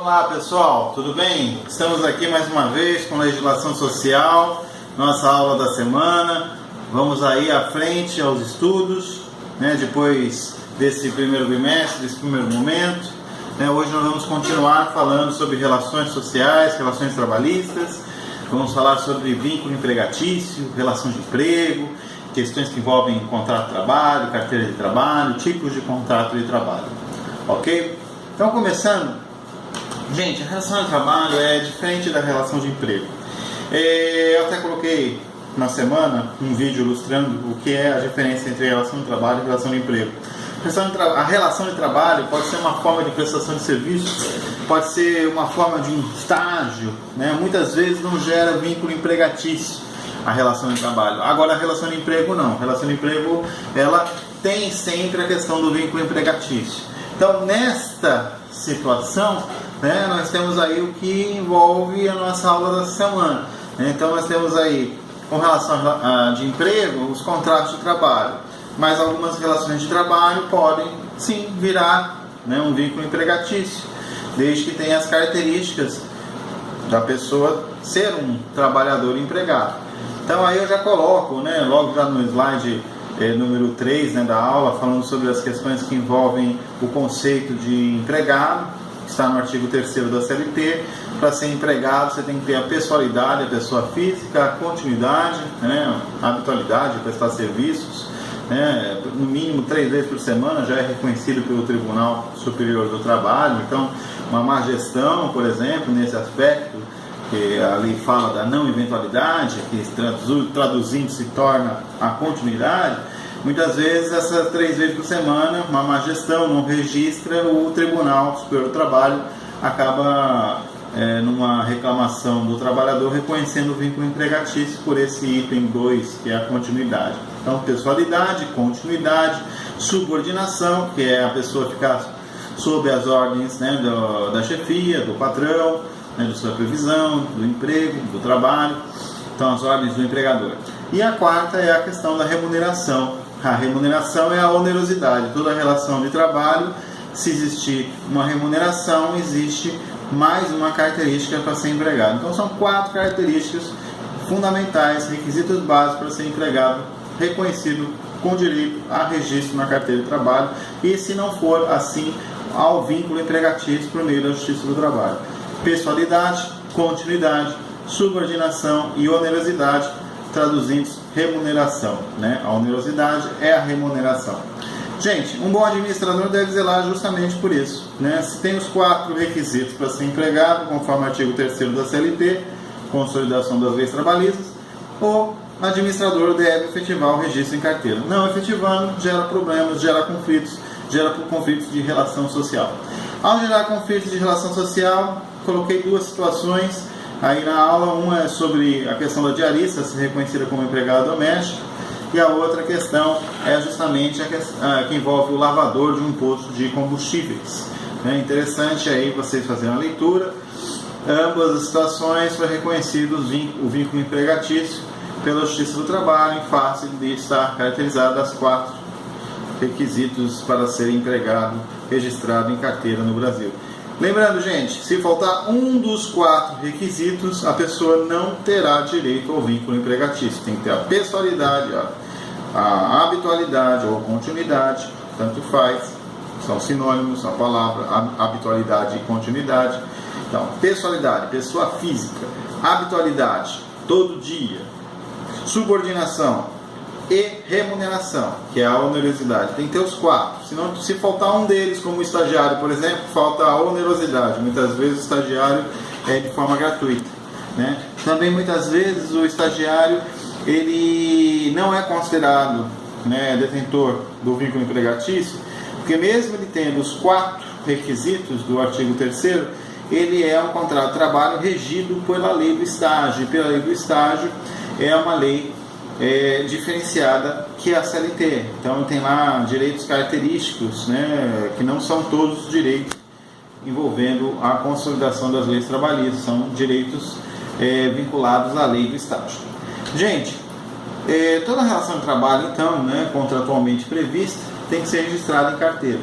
Olá pessoal, tudo bem? Estamos aqui mais uma vez com legislação social, nossa aula da semana. Vamos aí à frente aos estudos, depois desse primeiro bimestre, desse primeiro momento. Hoje nós vamos continuar falando sobre relações sociais, relações trabalhistas. Vamos falar sobre vínculo empregatício, relação de emprego, questões que envolvem contrato de trabalho, carteira de trabalho, tipos de contrato de trabalho. Ok? Então, começando. Gente, a relação de trabalho é diferente da relação de emprego. Eu até coloquei na semana um vídeo ilustrando o que é a diferença entre relação de trabalho e relação de emprego. A relação de trabalho pode ser uma forma de prestação de serviço, pode ser uma forma de um estágio, Muitas vezes não gera vínculo empregatício a relação de trabalho. Agora a relação de emprego não. A relação de emprego, ela tem sempre a questão do vínculo empregatício. Então, nesta situação, nós temos aí o que envolve a nossa aula da semana. Então, nós temos aí, com relação de emprego, os contratos de trabalho. Mas algumas relações de trabalho podem, sim, virar um vínculo empregatício, desde que tenha as características da pessoa ser um trabalhador empregado. Então, aí eu já coloco, logo já no slide número 3 da aula, falando sobre as questões que envolvem o conceito de empregado, que está no artigo 3º da CLT. Para ser empregado, você tem que ter a pessoalidade, a pessoa física, a continuidade, a habitualidade de prestar serviços, no mínimo 3 vezes por semana, já é reconhecido pelo Tribunal Superior do Trabalho. Então, uma má gestão, por exemplo, nesse aspecto, que a lei fala da não eventualidade, que traduzindo se torna a continuidade. Muitas vezes, essas 3 vezes por semana, uma má gestão não registra, o Tribunal Superior do Trabalho acaba, numa reclamação do trabalhador, reconhecendo o vínculo empregatício por esse item 2, que é a continuidade. Então, pessoalidade, continuidade, subordinação, que é a pessoa ficar sob as ordens da chefia, do patrão, da sua previsão, do emprego, do trabalho, então as ordens do empregador. E a quarta é a questão da remuneração. A remuneração é a onerosidade. Toda relação de trabalho, se existir uma remuneração, existe mais uma característica para ser empregado. Então são 4 características fundamentais, requisitos básicos para ser empregado, reconhecido com direito a registro na carteira de trabalho, e se não for assim, ao vínculo empregatício por meio da Justiça do Trabalho. Pessoalidade, continuidade, subordinação e onerosidade, traduzindo remuneração. A onerosidade é a remuneração. Gente, um bom administrador deve zelar justamente por isso. Se tem os 4 requisitos para ser empregado, conforme o artigo 3º da CLT, consolidação das leis trabalhistas, o administrador deve efetivar o registro em carteira. Não efetivando, gera problemas, gera conflitos de relação social. Ao gerar conflitos de relação social, coloquei 2 situações aí na aula. Uma é sobre a questão da diarista ser reconhecida como empregada doméstica, e a outra questão é justamente a que envolve o lavador de um posto de combustíveis. É interessante aí vocês fazerem a leitura. Ambas as situações foi reconhecido o vínculo empregatício pela Justiça do Trabalho, em face de estar caracterizado as 4 requisitos para ser empregado registrado em carteira no Brasil. Lembrando, gente, se faltar um dos 4 requisitos, a pessoa não terá direito ao vínculo empregatício. Tem que ter a pessoalidade, a habitualidade ou continuidade, tanto faz, são sinônimos, a palavra habitualidade e continuidade. Então, pessoalidade, pessoa física, habitualidade, todo dia, subordinação e remuneração, que é a onerosidade. Tem que ter os 4. Senão, se faltar um deles, como o estagiário, por exemplo, falta a onerosidade. Muitas vezes o estagiário é de forma gratuita. Também muitas vezes o estagiário ele não é considerado detentor do vínculo empregatício, porque mesmo ele tendo os 4 requisitos do artigo 3º, ele é um contrato de trabalho regido pela lei do estágio. E pela lei do estágio é uma lei diferenciada que é a CLT. Então tem lá direitos característicos, que não são todos os direitos envolvendo a consolidação das leis trabalhistas, são direitos vinculados à lei do estágio. Gente, toda relação de trabalho, então, contratualmente prevista, tem que ser registrada em carteira.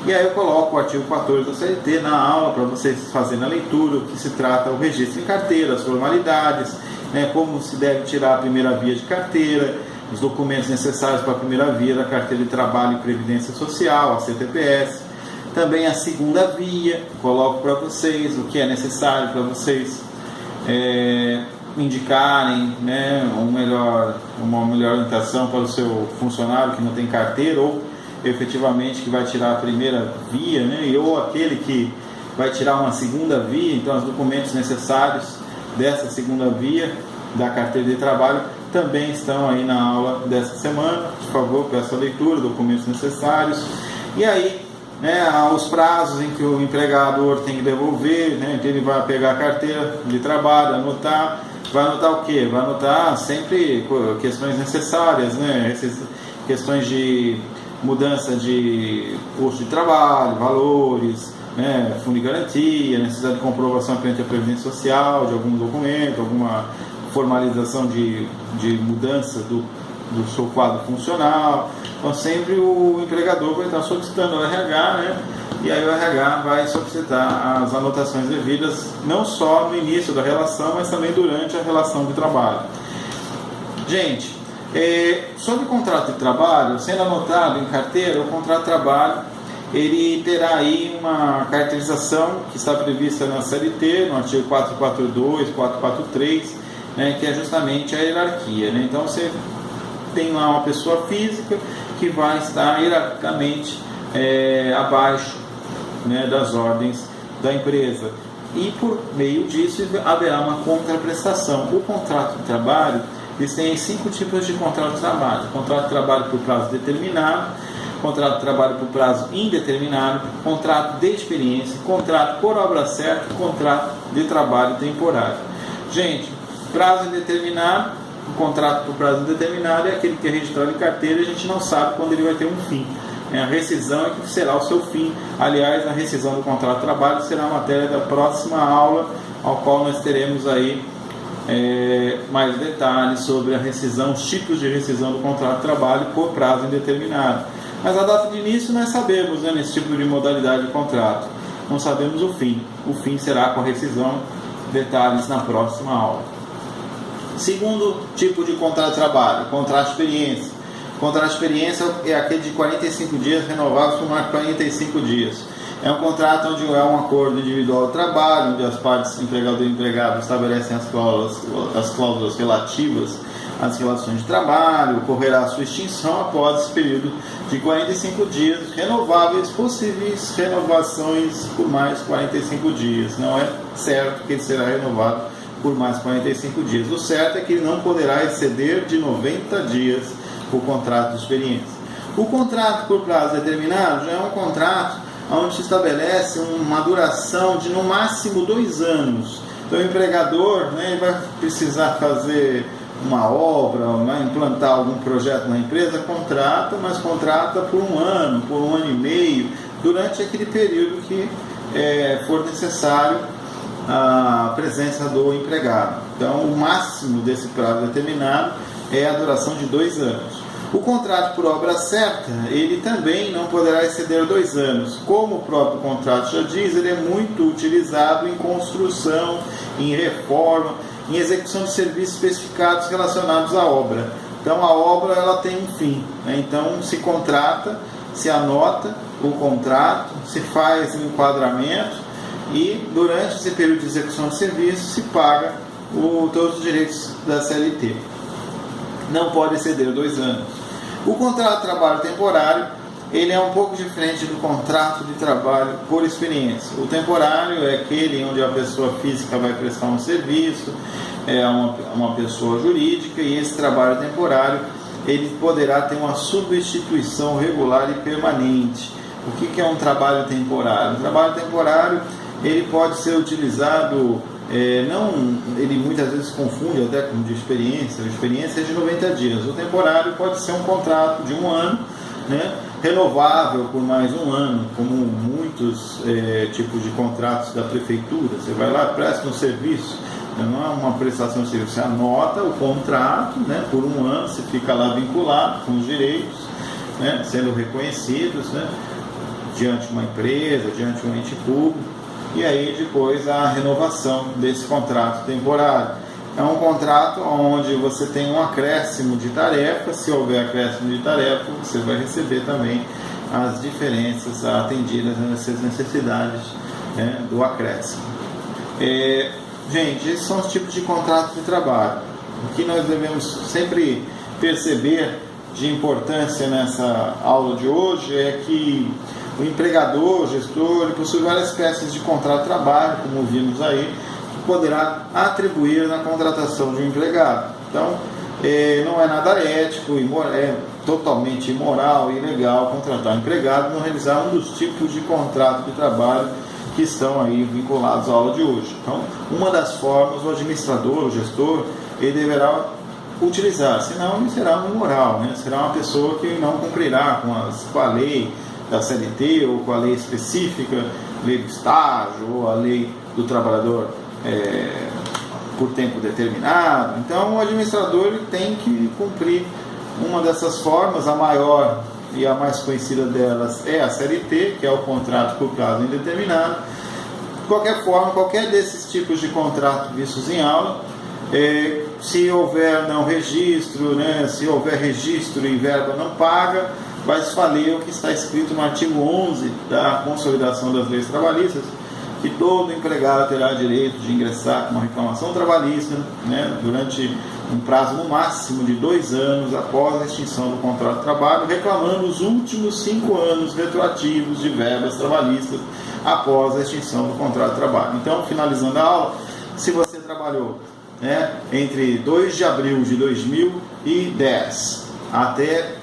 E aí eu coloco o artigo 14 da CLT na aula para vocês fazerem a leitura, o que se trata o registro em carteira, as formalidades, né, como se deve tirar a primeira via de carteira, os documentos necessários para a primeira via da carteira de trabalho e previdência social, a CTPS. Também a segunda via, coloco para vocês o que é necessário para vocês indicarem, né, uma melhor orientação para o seu funcionário que não tem carteira ou efetivamente que vai tirar a primeira via, né, ou aquele que vai tirar uma segunda via. Então os documentos necessários dessa segunda via da carteira de trabalho também estão aí na aula dessa semana. Por favor, peço a leitura, documentos necessários. E aí, né, os prazos em que o empregador tem que devolver, né, que ele vai pegar a carteira de trabalho, anotar. Vai anotar o quê? Vai anotar sempre questões necessárias, né, questões de mudança de posto de trabalho, valores, né, fundo de garantia, necessidade de comprovação frente à Previdência Social, de algum documento, alguma formalização de mudança do seu quadro funcional. Então sempre o empregador vai estar solicitando o RH, né? E aí o RH vai solicitar as anotações devidas, não só no início da relação, mas também durante a relação de trabalho. Gente, sobre o contrato de trabalho, sendo anotado em carteira, o contrato de trabalho ele terá aí uma caracterização que está prevista na CLT, no artigo 442, 443, né, que é justamente a hierarquia, né? Então você tem lá uma pessoa física que vai estar hierarquicamente abaixo, né, das ordens da empresa, e por meio disso haverá uma contraprestação. O contrato de trabalho, eles têm 5 tipos de contrato de trabalho: contrato de trabalho por prazo determinado, contrato de trabalho por prazo indeterminado, contrato de experiência, contrato por obra certa e contrato de trabalho temporário. Gente, prazo indeterminado, o contrato por prazo indeterminado é aquele que é registrado em carteira e a gente não sabe quando ele vai ter um fim. A rescisão é que será o seu fim. Aliás, a rescisão do contrato de trabalho será a matéria da próxima aula, ao qual nós teremos aí mais detalhes sobre a rescisão, os tipos de rescisão do contrato de trabalho por prazo indeterminado. Mas a data de início nós sabemos, né, nesse tipo de modalidade de contrato. Não sabemos o fim. O fim será com a rescisão. Detalhes na próxima aula. Segundo tipo de contrato de trabalho, contrato de experiência. Contrato de experiência é aquele de 45 dias renováveis por mais 45 dias. É um contrato onde é um acordo individual de trabalho, onde as partes empregador e empregado estabelecem as cláusulas relativas às relações de trabalho. Ocorrerá a sua extinção após esse período de 45 dias, renováveis, possíveis renovações por mais 45 dias. Não é certo que ele será renovado por mais 45 dias. O certo é que ele não poderá exceder de 90 dias o contrato de experiência. O contrato por prazo determinado já é um contrato onde se estabelece uma duração de no máximo 2 anos. Então o empregador, né, ele vai precisar fazer uma obra, né, implantar algum projeto na empresa, contrata, mas contrata por 1 ano, por 1 ano e meio, durante aquele período que for necessário a presença do empregado. Então o máximo desse prazo determinado é a duração de 2 anos. O contrato por obra certa, ele também não poderá exceder 2 anos. Como o próprio contrato já diz, ele é muito utilizado em construção, em reforma, em execução de serviços especificados relacionados à obra. Então a obra ela tem um fim, né? Então se contrata, se anota o contrato, se faz um enquadramento e durante esse período de execução de serviço se paga todos os direitos da CLT. Não pode exceder 2 anos. O contrato de trabalho temporário, ele é um pouco diferente do contrato de trabalho por experiência. O temporário é aquele onde a pessoa física vai prestar um serviço, é uma pessoa jurídica, e esse trabalho temporário ele poderá ter uma substituição regular e permanente. O que é um trabalho temporário? Um trabalho temporário ele pode ser utilizado, ele muitas vezes confunde até com de experiência. A experiência é de 90 dias. O temporário pode ser um contrato de 1 ano, né, renovável por mais 1 ano, como muitos tipos de contratos da prefeitura. Você vai lá, presta um serviço, não é uma prestação de serviço, você anota o contrato, né, por 1 ano, você fica lá vinculado com os direitos, né, sendo reconhecidos, né, diante de uma empresa, diante de um ente público, e aí depois a renovação desse contrato temporário. É um contrato onde você tem um acréscimo de tarefa. Se houver acréscimo de tarefa, você vai receber também as diferenças atendidas nessas necessidades, né, do acréscimo. Gente, esses são os tipos de contratos de trabalho. O que nós devemos sempre perceber de importância nessa aula de hoje é que o empregador, o gestor, ele possui várias espécies de contrato de trabalho, como vimos aí, que poderá atribuir na contratação de um empregado. Então, não é nada ético, é totalmente imoral e ilegal contratar um empregado e não realizar um dos tipos de contrato de trabalho que estão aí vinculados à aula de hoje. Então, uma das formas, o administrador, o gestor, ele deverá utilizar, senão ele será um imoral, né? Será uma pessoa que não cumprirá com a lei da CLT ou com a lei específica, lei do estágio ou a lei do trabalhador por tempo determinado. Então, o administrador ele tem que cumprir uma dessas formas. A maior e a mais conhecida delas é a CLT, que é o contrato por prazo indeterminado. De qualquer forma, qualquer desses tipos de contrato vistos em aula, se houver não registro, né, se houver registro e verba não paga, vai se valer o que está escrito no artigo 11 da Consolidação das Leis Trabalhistas, que todo empregado terá direito de ingressar com uma reclamação trabalhista, né, durante um prazo no máximo de 2 anos após a extinção do contrato de trabalho, reclamando os últimos 5 anos retroativos de verbas trabalhistas após a extinção do contrato de trabalho. Então, finalizando a aula, se você trabalhou, né, entre 2 de abril de 2010 até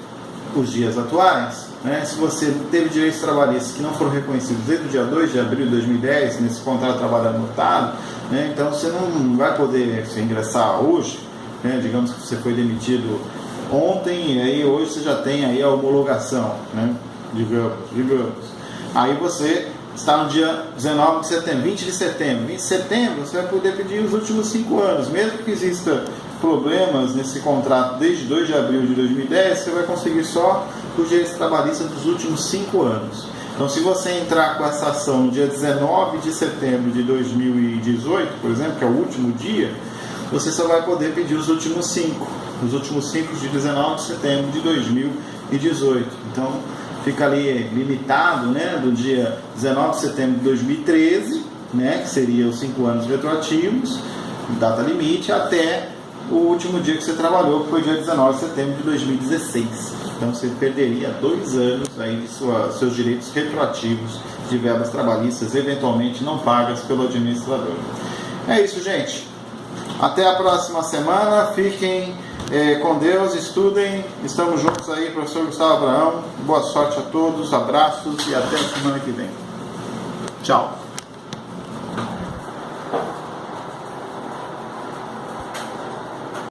os dias atuais, né, se você teve direitos trabalhistas que não foram reconhecidos desde o dia 2 de abril de 2010, nesse contrato de trabalho anotado, né, então você não vai poder ingressar hoje, né, digamos que você foi demitido ontem e aí hoje você já tem aí a homologação, né, digamos. Aí você está no dia 19 de setembro, 20 de setembro. 20 de setembro você vai poder pedir os últimos 5 anos. Mesmo que exista problemas nesse contrato desde 2 de abril de 2010, você vai conseguir só os direitos trabalhistas dos últimos 5 anos. Então, se você entrar com essa ação no dia 19 de setembro de 2018, por exemplo, que é o último dia, você só vai poder pedir os últimos 5. Os últimos 5 de 19 de setembro de 2018. Então, fica ali limitado, né, do dia 19 de setembro de 2013, né, que seria os 5 anos retroativos, data limite, até o último dia que você trabalhou, que foi dia 19 de setembro de 2016. Então você perderia 2 anos aí de seus direitos retroativos de verbas trabalhistas, eventualmente não pagas pelo administrador. É isso, gente. Até a próxima semana. Fiquem com Deus, estudem. Estamos juntos aí, professor Gustavo Abraão. Boa sorte a todos, abraços e até a semana que vem. Tchau.